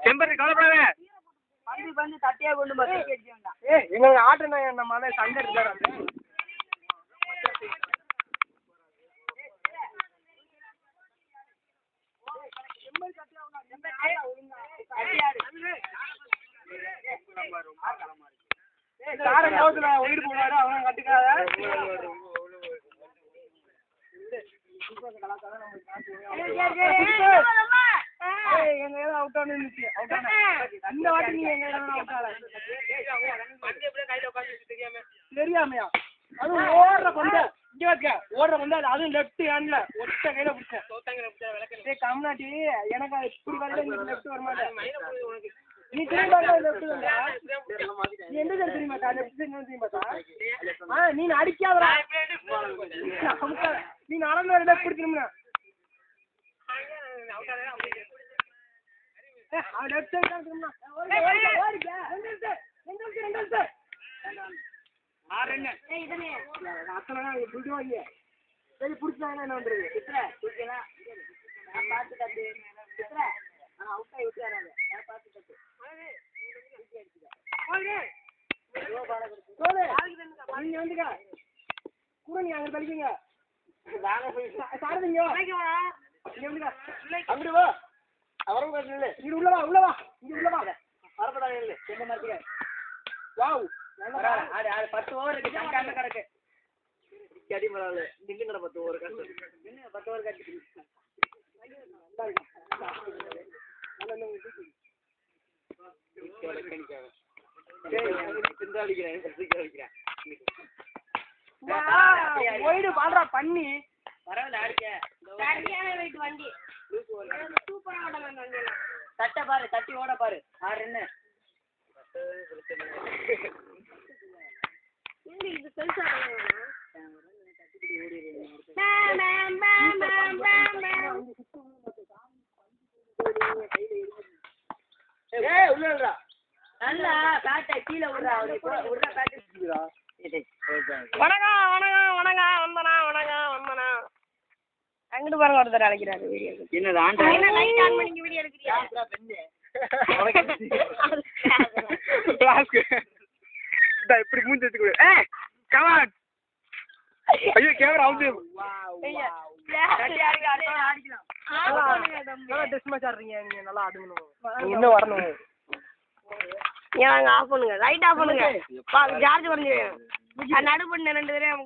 செம்பரி கவலைப்படாத. வந்து தட்டியா கொண்டு போய் எங்களுக்கு ஆட்டோ நம்ம அதை சண்டை எடுத்தாரு. உயிர் போனாரு அவன் கட்டுக்காத. எங்க அவுட் ஆன இந்த வாட்டி நீ எங்க அவுட் ஆல தெரியாமையா? அதுவும் ஓடுற பந்து இங்க வச்சுக்க. ஓடுற பந்து அதுவும் லெஃப்ட் ஹேண்ட்ல ஒட்ட கையில பிடிச்சேன். கம்னாட்டி எனக்கு இப்படி வரல. லெஃப்ட் வர மாட்டேன். நீ திரும்ப லெஃப்ட் நீ எந்த சைடு தெரியுமா? லெஃப்ட் சைடு தெரியுமாட்டா? நீ அடிக்காதடா. நீ நடந்து வரல பிடிக்கணும்னா லெஃப்ட் சைடு தான் திரும்ப. சரி பிடிச்சாங்கன்னா என்ன பண்றது? பார்த்து கட்டு அவுட் ஆகி விட்டு வராது. பார்த்து கட்டு நீங்க வந்துக்க கூட நீங்க அங்க படிக்கீங்க. சாரதிங்க அங்கிட்டு வா. அவரும் இல்லை. இங்க உள்ளவா உள்ளவா இங்க உள்ளவா வரப்படாது. இல்லை எந்த மாதிரி வாவ் 10 ஓவர் இருக்கு. கிடக்கு அடி பரவாயில்ல. நின்று கடை 10 ஓவர் கட்டு. 10 ஓவர் கட்டு. பண்ணி வண்டி தட்ட பாரு. தட்டி ஓட பாரு. 6 ரன்னு. இது பெருசா நல்லா பேட்டை கீழே விடுறா. விடுற பேட்டை வணக்கம் வணக்கம் வணக்கம் வந்தனா வணக்கம் வந்தனா. அங்கிட்டு பாருங்க ஒருத்தர் அழைக்கிறாரு. Video video எடுக்கிறியா? இப்படி மூஞ்சி வச்சுக்கூட. கமான். ஐயோ கேமரா அவுட். டெஸ்ட் மேட்ச் ஆடுறீங்க நீங்க. நல்லா ஆடுங்கணும். இன்னும் வரணும். ஏன் ஆஃப் பண்ணுங்க. ரைட் ஆஃப் பண்ணுங்க. சார்ஜ் குறைஞ்சிடும். நடு பண்ண 2 பேரும்